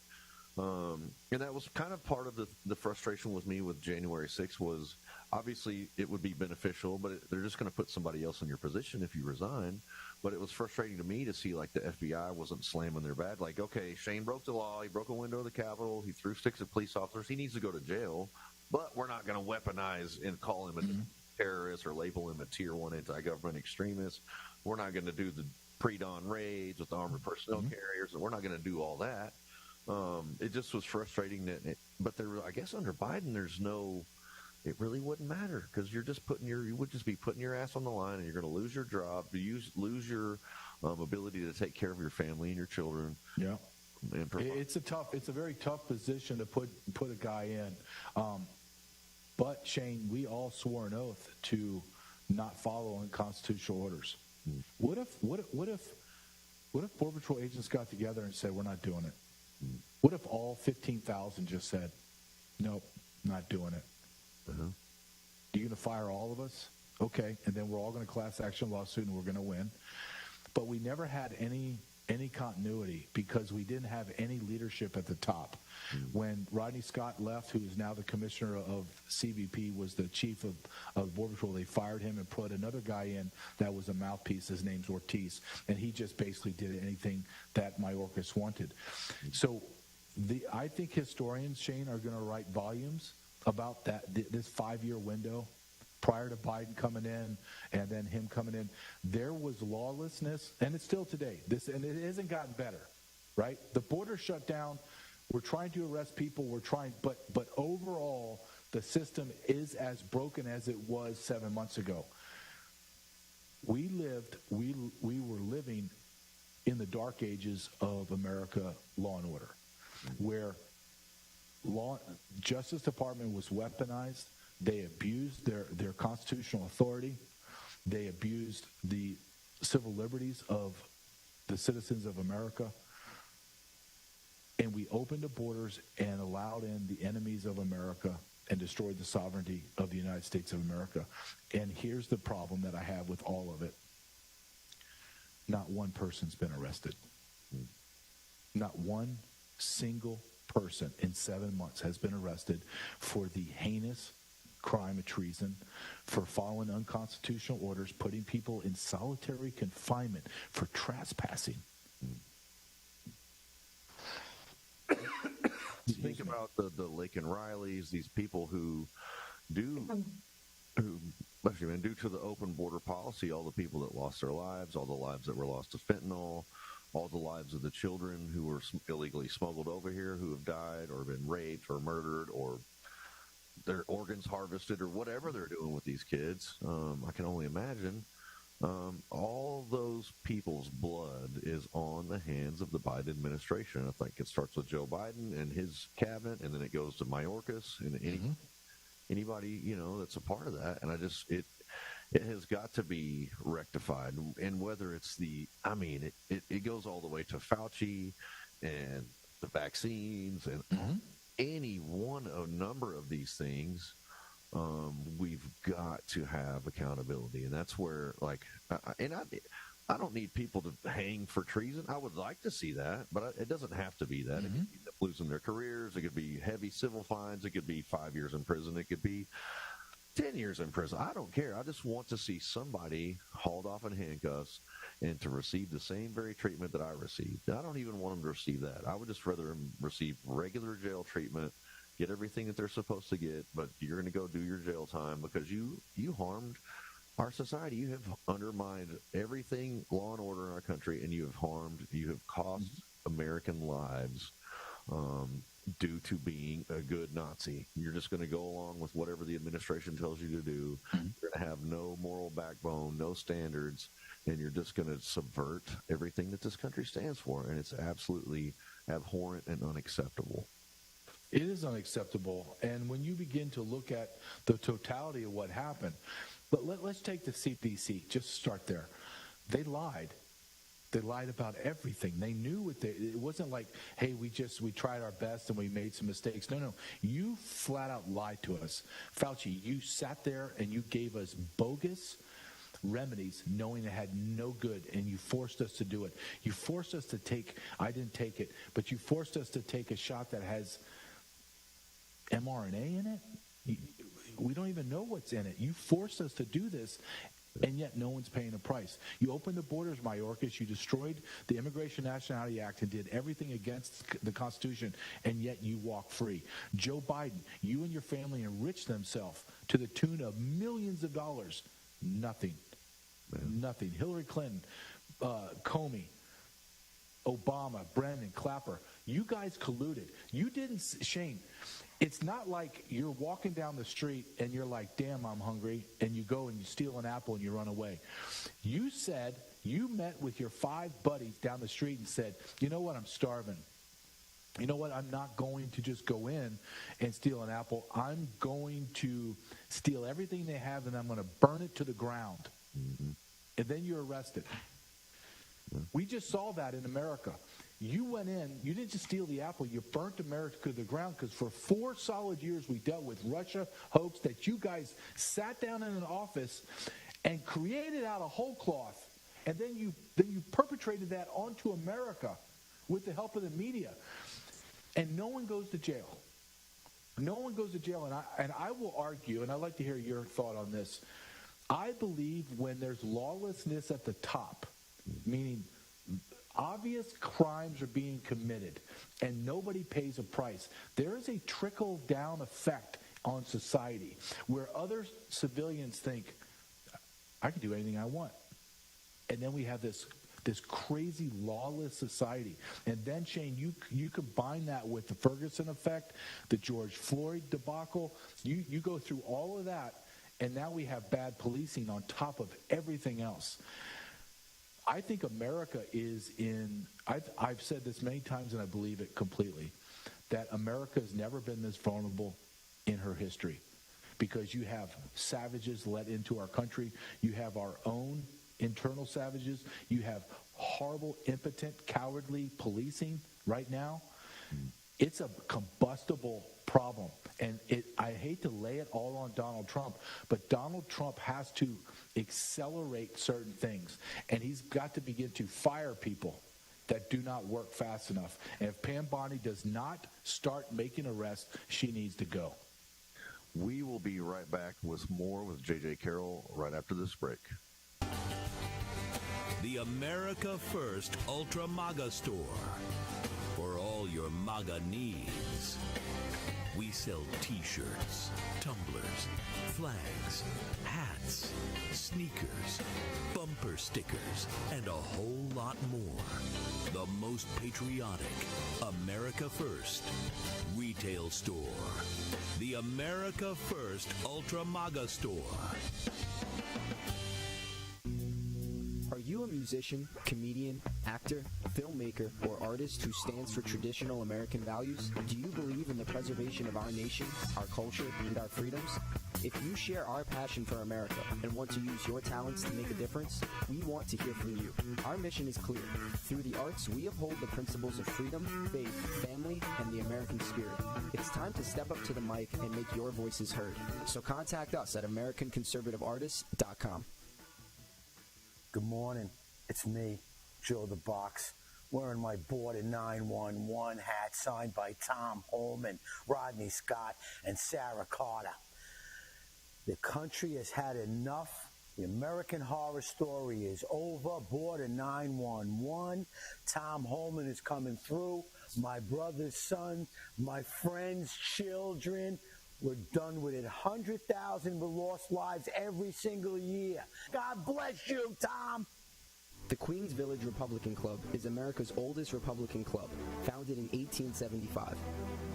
And that was kind of part of the frustration with me with January 6th was obviously it would be beneficial, but they're just going to put somebody else in your position if you resign. But it was frustrating to me to see like the FBI wasn't slamming their bag. Like, okay, Shane broke the law. He broke a window of the Capitol. He threw sticks at police officers. He needs to go to jail. But we're not going to weaponize and call him a terrorist or label him a tier 1 anti-government extremist. We're not going to do the pre-dawn raids with the armored personnel carriers, and we're not going to do all that. It just was frustrating but I guess under Biden, it really wouldn't matter because you would just be putting your ass on the line, and you're going to lose your job, lose your ability to take care of your family and your children. Yeah. It's a very tough position to put a guy in. But Shane, we all swore an oath to not follow unconstitutional orders. What if Border Patrol agents got together and said, we're not doing it? What if all 15,000 just said, nope, not doing it? You're going to fire all of us? Okay, and then we're all going to class action lawsuit and we're going to win. But we never had any continuity because we didn't have any leadership at the top. When Rodney Scott left, who is now the commissioner of CBP, was the chief of Border Patrol, they fired him and put another guy in that was a mouthpiece. His name's Ortiz, and he just basically did anything that Mayorkas wanted. So I think historians, Shane, are going to write volumes about this 5-year window prior to Biden coming in and then him coming in. There was lawlessness, and it's still today. And it hasn't gotten better, right? The border shut down. We're trying to arrest people. But overall, the system is as broken as it was 7 months ago. We were living in the dark ages of America law and order, where Justice Department was weaponized. They abused their constitutional authority. They abused the civil liberties of the citizens of America. And we opened the borders and allowed in the enemies of America and destroyed the sovereignty of the United States of America. And here's the problem that I have with all of it. Not one person's been arrested. Not one single person in 7 months has been arrested for the heinous crime of treason, for following unconstitutional orders, putting people in solitary confinement for trespassing. Think about the Laken Rileys, these people who due to the open border policy, all the people that lost their lives, all the lives that were lost to fentanyl, all the lives of the children who were illegally smuggled over here, who have died or been raped or murdered or their organs harvested or whatever they're doing with these kids. I can only imagine. All those people's blood is on the hands of the Biden administration. I think it starts with Joe Biden and his cabinet, and then it goes to Mayorkas and anybody, that's a part of that. And it has got to be rectified. And whether it's it goes all the way to Fauci and the vaccines and a number of these things. We've got to have accountability, and that's where, I don't need people to hang for treason. I would like to see that, but it doesn't have to be that. It could be losing their careers. It could be heavy civil fines. It could be 5 years in prison. It could be 10 years in prison. I don't care. I just want to see somebody hauled off in handcuffs and to receive the same very treatment that I received. I don't even want them to receive that. I would just rather them receive regular jail treatment, get everything that they're supposed to get, but you're going to go do your jail time because you harmed our society. You have undermined everything law and order in our country, and you have cost American lives due to being a good Nazi. You're just going to go along with whatever the administration tells you to do. You're going to have no moral backbone, no standards, and you're just going to subvert everything that this country stands for, and it's absolutely abhorrent and unacceptable. It is unacceptable. And when you begin to look at the totality of what happened, but let's take the CDC, just start there. They lied. They lied about everything. They knew it wasn't like, hey, we tried our best and we made some mistakes. No. You flat out lied to us. Fauci, you sat there and you gave us bogus remedies knowing it had no good, and you forced us to do it. You forced us to take, I didn't take it, but you forced us to take a shot that has mRNA in it. We don't even know what's in it. You forced us to do this, and yet no one's paying a price. You opened the borders, Mayorkas. You destroyed the Immigration Nationality Act and did everything against the Constitution, and yet you walk free. Joe Biden, you and your family enriched themselves to the tune of millions of dollars. Nothing. Nothing. Hillary Clinton, Comey, Obama, Brennan, Clapper, you guys colluded. You didn't, Shane, it's not like you're walking down the street and you're like, damn, I'm hungry, and you go and you steal an apple and you run away. You said, you met with your 5 buddies down the street and said, you know what, I'm starving. You know what, I'm not going to just go in and steal an apple. I'm going to steal everything they have and I'm going to burn it to the ground. Mm-hmm. And then you're arrested. We just saw that in America. You went in, you didn't just steal the apple, you burnt America to the ground, because for 4 solid years we dealt with Russia hoax that you guys sat down in an office and created out of whole cloth, and then you perpetrated that onto America with the help of the media. And no one goes to jail. No one goes to jail, and I will argue, and I'd like to hear your thought on this. I believe when there's lawlessness at the top, meaning obvious crimes are being committed and nobody pays a price, there is a trickle-down effect on society where other civilians think, I can do anything I want. And then we have this crazy lawless society. And then, Shane, you combine that with the Ferguson effect, the George Floyd debacle. You go through all of that, and now we have bad policing on top of everything else. I think America is in, I've said this many times and I believe it completely, that America has never been this vulnerable in her history, because you have savages let into our country. You have our own internal savages. You have horrible, impotent, cowardly policing right now. It's a combustible problem. And I hate to lay it all on Donald Trump, but Donald Trump has to accelerate certain things. And he's got to begin to fire people that do not work fast enough. And if Pam Bondi does not start making arrests, she needs to go. We will be right back with more with J.J. Carroll right after this break. The America First Ultra MAGA Store. For all your MAGA needs. We sell t-shirts, tumblers, flags, hats, sneakers, bumper stickers, and a whole lot more. The most patriotic America First retail store. The America First Ultra MAGA Store. Are you a musician, comedian, actor, filmmaker, or artist who stands for traditional American values? Do you believe in the preservation of our nation, our culture, and our freedoms? If you share our passion for America and want to use your talents to make a difference, we want to hear from you. Our mission is clear. Through the arts, we uphold the principles of freedom, faith, family, and the American spirit. It's time to step up to the mic and make your voices heard. So contact us at AmericanConservativeArtists.com. Good morning. It's me, Joe the Box, wearing my Border 911 hat signed by Tom Holman, Rodney Scott, and Sarah Carter. The country has had enough. The American Horror Story is over. Border 911. Tom Holman is coming through. My brother's son, my friends' children. We're done with it. 100,000 lost lives every single year. God bless you, Tom. The Queens Village Republican Club is America's oldest Republican club, founded in 1875.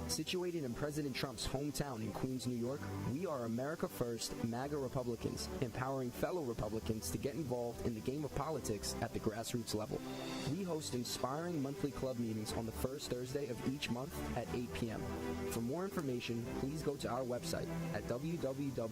Situated in President Trump's hometown in Queens, New York, we are America First MAGA Republicans, empowering fellow Republicans to get involved in the game of politics at the grassroots level. We host inspiring monthly club meetings on the first Thursday of each month at 8 p.m. For more information, please go to our website at www.qvgop.org.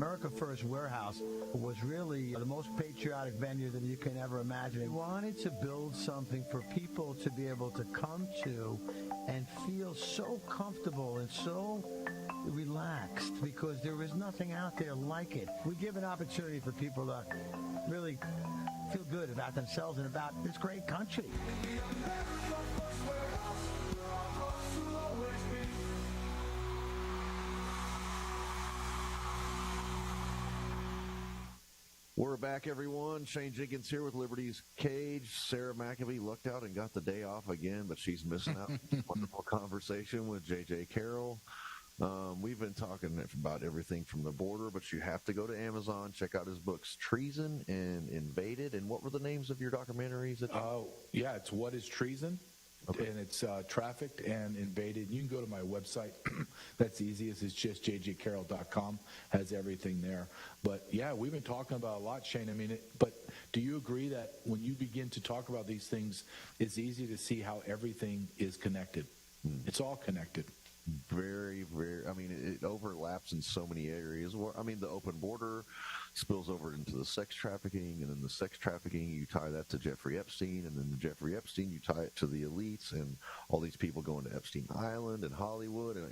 America First Warehouse was really the most patriotic venue that you can ever imagine. We wanted to build something for people to be able to come to and feel so comfortable and so relaxed, because there is nothing out there like it. We give an opportunity for people to really feel good about themselves and about this great country. We're back, everyone. Shane Jenkins here with Liberty's Cage. Sarah McAfee lucked out and got the day off again, but she's missing out. Wonderful conversation with J.J. Carroll. We've been talking about everything from the border, but you have to go to Amazon, check out his books, Treason and Invaded. And what were the names of your documentaries? It's What is Treason? Okay. And it's Trafficked and Invaded. You can go to my website. That's the easiest. It's just jjcarroll.com. Has everything there. But, yeah, we've been talking about a lot, Shane. I mean, but do you agree that when you begin to talk about these things, it's easy to see how everything is connected? It's all connected. Very, very, I mean, it overlaps in so many areas. I mean, the open border spills over into the sex trafficking, and then the sex trafficking, you tie that to Jeffrey Epstein, and then the Jeffrey Epstein, you tie it to the elites and all these people going to Epstein Island and Hollywood. And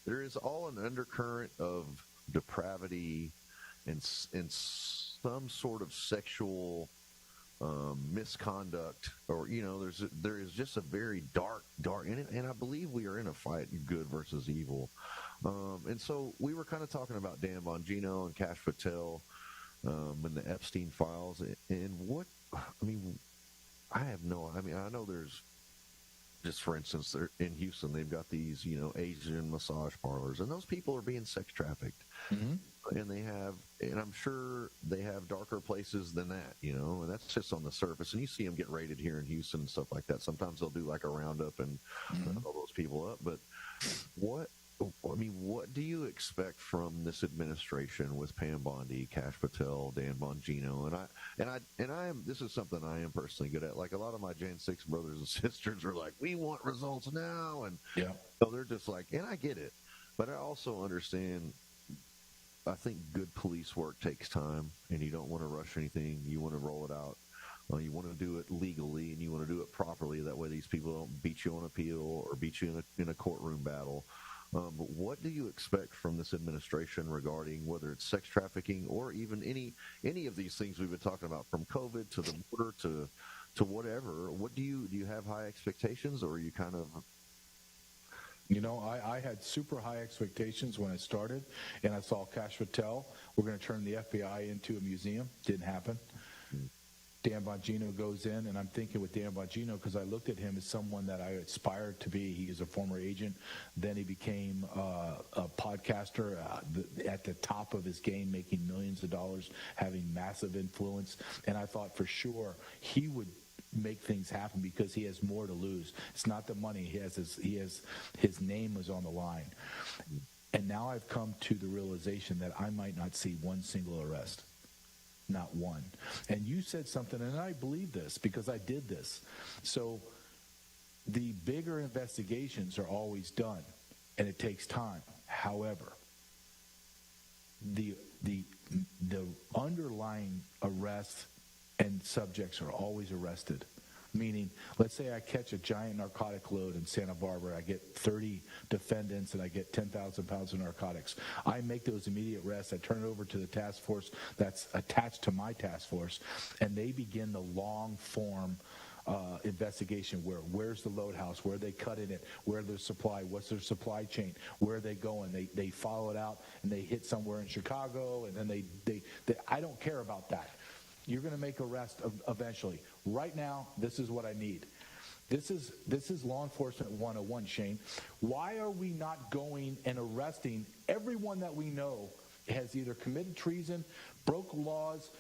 there is all an undercurrent of depravity and some sort of sexual misconduct, or there is just a very dark, and I believe we are in a fight, good versus evil, and so we were kind of talking about Dan Bongino and Kash Patel and the Epstein files, and I know there's, just for instance, in Houston, they've got these Asian massage parlors, and those people are being sex trafficked. Mm-hmm. And I'm sure they have darker places than that, and that's just on the surface. And you see them get raided here in Houston and stuff like that. Sometimes they'll do like a roundup and round all those people up. But what do you expect from this administration with Pam Bondi, Kash Patel, Dan Bongino? And I am. This is something I am personally good at. Like a lot of my Gen 6 brothers and sisters are like, we want results now, and so they're just like, and I get it, but I also understand. I think good police work takes time, and you don't want to rush anything. You want to roll it out. You want to do it legally, and you want to do it properly. That way these people don't beat you on appeal or beat you in a courtroom battle. But what do you expect from this administration regarding whether it's sex trafficking or even any of these things we've been talking about, from COVID to the border to whatever? What do you have high expectations, or are you kind of... I had super high expectations when I started, and I saw Kash Patel. We're going to turn the FBI into a museum. Didn't happen. Dan Bongino goes in, and I'm thinking with Dan Bongino, because I looked at him as someone that I aspired to be. He is a former agent. Then he became a podcaster at the top of his game, making millions of dollars, having massive influence. And I thought for sure he would make things happen because he has more to lose. It's not the money. His name was on the line. And now I've come to the realization that I might not see one single arrest. Not one. And you said something, and I believe this because I did this. So the bigger investigations are always done, and it takes time. However, the underlying arrests and subjects are always arrested. Meaning, let's say I catch a giant narcotic load in Santa Barbara. I get 30 defendants, and I get 10,000 pounds of narcotics. I make those immediate arrests. I turn it over to the task force that's attached to my task force, and they begin the long-form investigation. Where's the load house? Where are they cutting it? Where their supply? What's their supply chain? Where are they going? They follow it out, and they hit somewhere in Chicago, and then they I don't care about that. You're going to make arrest eventually. Right now, this is what I need. This is law enforcement 101, Shane. Why are we not going and arresting everyone that we know has either committed treason, broke laws,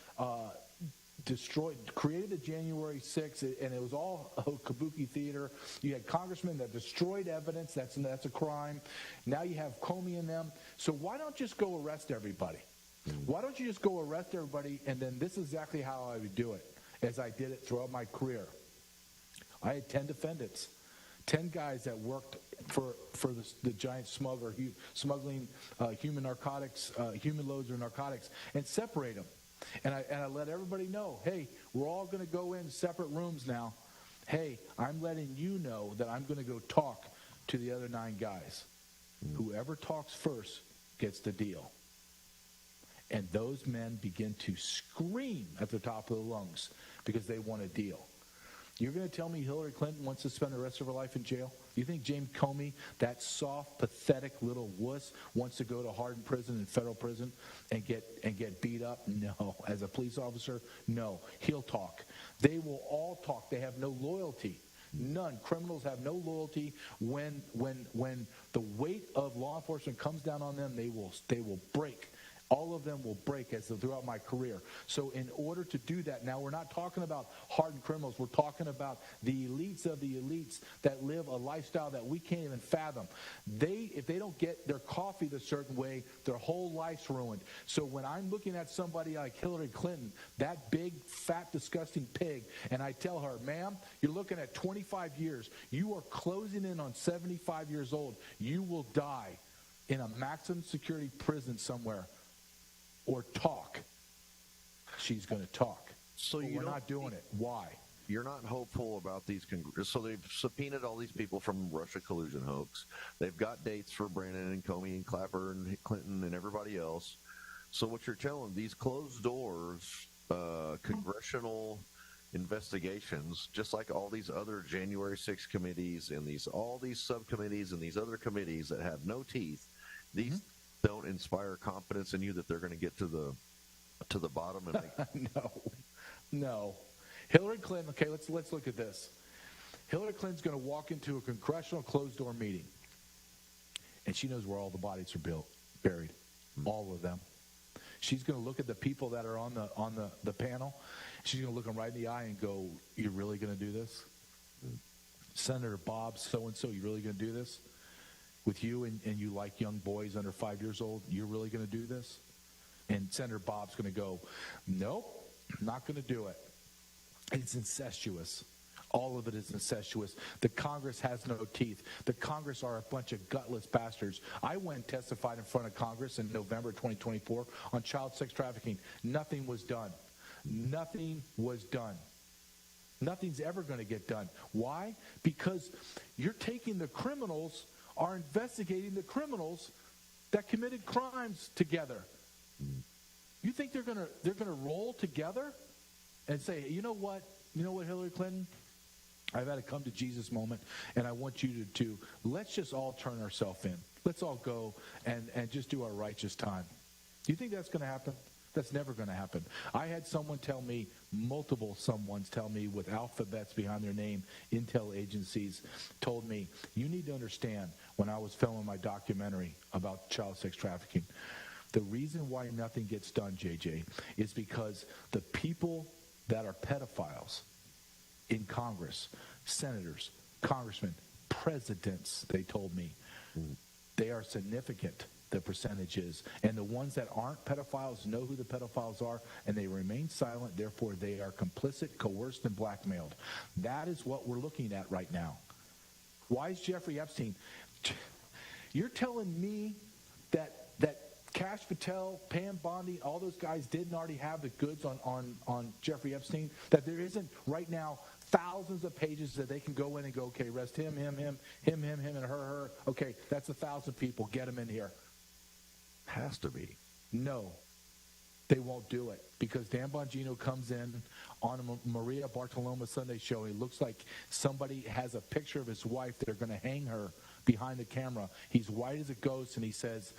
created the January 6th, and it was all a kabuki theater. You had congressmen that destroyed evidence. That's a crime. Now you have Comey and them. So why don't just go arrest everybody? Why don't you just go arrest everybody, and then this is exactly how I would do it, as I did it throughout my career. I had 10 defendants, 10 guys that worked for the giant smuggler smuggling human narcotics, human loads of narcotics, and separate them. And I let everybody know, hey, we're all going to go in separate rooms now. Hey, I'm letting you know that I'm going to go talk to the other 9 guys. Whoever talks first gets the deal. And those men begin to scream at the top of their lungs because they want a deal. You're going to tell me Hillary Clinton wants to spend the rest of her life in jail? You think James Comey, that soft, pathetic little wuss, wants to go to hardened prison and federal prison and get beat up? No. As a police officer, no. He'll talk. They will all talk. They have no loyalty. None. Criminals have no loyalty. When the weight of law enforcement comes down on them, they will break. All of them will break throughout my career. So in order to do that, now we're not talking about hardened criminals. We're talking about the elites of the elites that live a lifestyle that we can't even fathom. If they don't get their coffee the certain way, their whole life's ruined. So when I'm looking at somebody like Hillary Clinton, that big, fat, disgusting pig, and I tell her, ma'am, you're looking at 25 years. You are closing in on 75 years old. You will die in a maximum security prison somewhere. Or talk. She's going to talk. So we're not doing it. Why? You're not hopeful about these. So they've subpoenaed all these people from Russia collusion hoax. They've got dates for Brennan and Comey and Clapper and Clinton and everybody else. So what you're telling, these closed doors, congressional investigations, just like all these other January 6th committees and all these subcommittees and these other committees that have no teeth, these don't inspire confidence in you that they're going to get to the bottom and make... No. Hillary Clinton, okay, let's look at this. Hillary Clinton's going to walk into a congressional closed-door meeting, and she knows where all the bodies are buried, all of them. She's going to look at the people that are on the panel. She's going to look them right in the eye and go, "You're really going to do this? Senator Bob so-and-so, you really going to do this? With you and you like young boys under 5 years old, you're really going to do this?" And Senator Bob's going to go, "Nope, not going to do it." It's incestuous. All of it is incestuous. The Congress has no teeth. The Congress are a bunch of gutless bastards. I went and testified in front of Congress in November 2024 on child sex trafficking. Nothing was done. Nothing was done. Nothing's ever going to get done. Why? Because you're taking the criminals, are investigating the criminals that committed crimes together. You think they're going to roll together and say, you know what, Hillary Clinton? I've had a come to Jesus moment, and I want you to let's just all turn ourselves in. Let's all go and just do our righteous time. Do you think that's going to happen? That's never going to happen. I had multiple someones tell me with alphabets behind their name, intel agencies, told me, you need to understand, when I was filming my documentary about child sex trafficking, the reason why nothing gets done, JJ, is because the people that are pedophiles in Congress, senators, congressmen, presidents, they told me, they are significant, the percentage is. And the ones that aren't pedophiles know who the pedophiles are, and they remain silent. Therefore, they are complicit, coerced, and blackmailed. That is what we're looking at right now. Why is Jeffrey Epstein? You're telling me that Kash Patel, Pam Bondi, all those guys didn't already have the goods on Jeffrey Epstein? That there isn't right now thousands of pages that they can go in and go, okay, arrest him, and her. Okay, that's 1,000 people. Get them in here. Has to be. No, they won't do it because Dan Bongino comes in on a Maria Bartiromo Sunday show. He looks like somebody has a picture of his wife. They're going to hang her behind the camera. He's white as a ghost, and he says,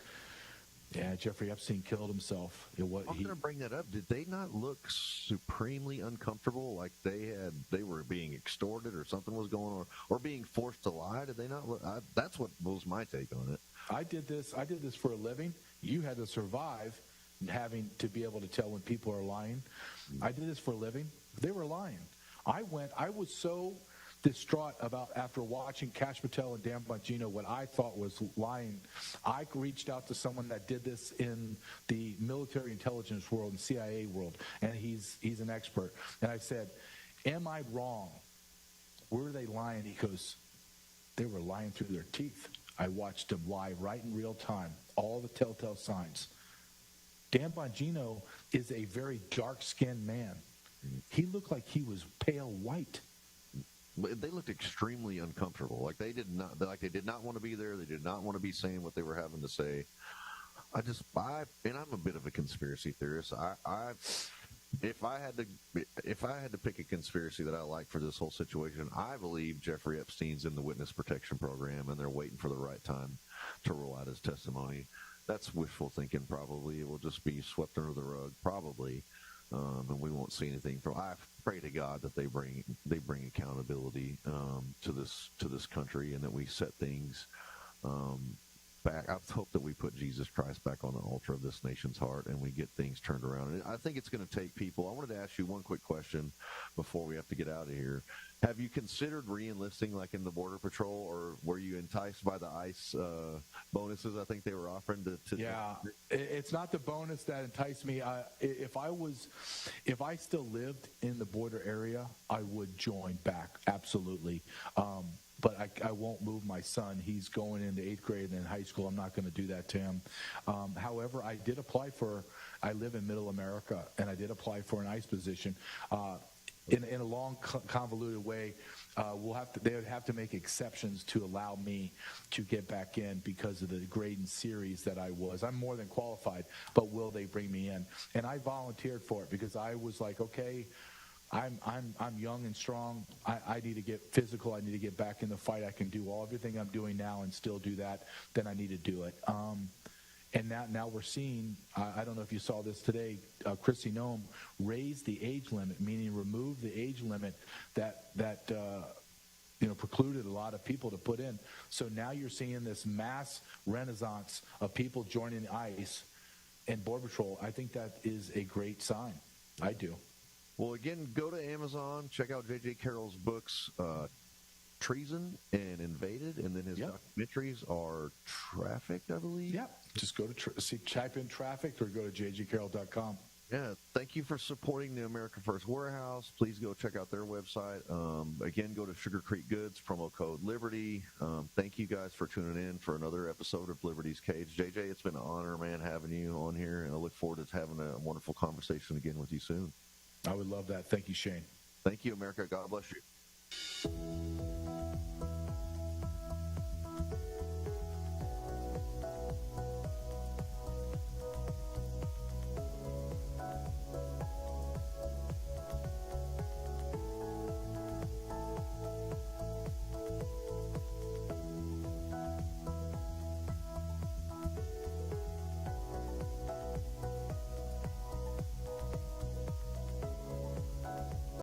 yeah, Jeffrey Epstein killed himself. I'm going to bring that up. Did they not look supremely uncomfortable, like they were being extorted or something was going on, or being forced to lie? Did they not look? That's what was my take on it. I did this for a living. You had to survive having to be able to tell when people are lying. I did this for a living. They were lying. I was so distraught after watching Kash Patel and Dan Bongino what I thought was lying. I reached out to someone that did this in the military intelligence world and CIA world, and he's an expert. And I said, am I wrong? Were they lying? He goes, they were lying through their teeth. I watched them lie right in real time, all the telltale signs. Dan Bongino is a very dark-skinned man. He looked like he was pale white. They looked extremely uncomfortable. Like they did not want to be there. They did not want to be saying what they were having to say. And I'm a bit of a conspiracy theorist. If I had to pick a conspiracy that I like for this whole situation, I believe Jeffrey Epstein's in the witness protection program, and they're waiting for the right time to roll out his testimony. That's wishful thinking. Probably it will just be swept under the rug. Probably. And we won't see anything from. I pray to God that they bring accountability to this country, and that we set things back. I hope that we put Jesus Christ back on the altar of this nation's heart, and we get things turned around. And I think it's going to take people. I wanted to ask you one quick question before we have to get out of here. Have you considered re-enlisting, like in the Border Patrol, or were you enticed by the ICE bonuses I think they were offering to Yeah, it's not the bonus that enticed me. If I still lived in the border area, I would join back, absolutely. But I won't move my son. He's going into 8th grade and in high school. I'm not going to do that to him. However, I did apply I live in Middle America, and I did apply for an ICE position. In a long, convoluted way, they would have to make exceptions to allow me to get back in because of the grade and series that I was. I'm more than qualified, but will they bring me in? And I volunteered for it because I was like, okay, I'm young and strong. I need to get physical. I need to get back in the fight. I can do everything I'm doing now and still do that. Then I need to do it. And now we're seeing, I don't know if you saw this today, Kristi Noem raised the age limit, meaning removed the age limit that precluded a lot of people to put in. So now you're seeing this mass renaissance of people joining ICE and Border Patrol. I think that is a great sign. I do. Well, again, go to Amazon, check out J.J. Carroll's books, Treason and Invaded, and then his documentaries are Trafficked, I believe. Yeah, just go to type in Trafficked or go to jjcarroll.com. Yeah, thank you for supporting the America First Warehouse. Please go check out their website. Again, go to Sugar Creek Goods, promo code Liberty. Thank you guys for tuning in for another episode of Liberty's Cage. JJ, it's been an honor, man, having you on here, and I look forward to having a wonderful conversation again with you soon. I would love that. Thank you, Shane. Thank you, America. God bless you.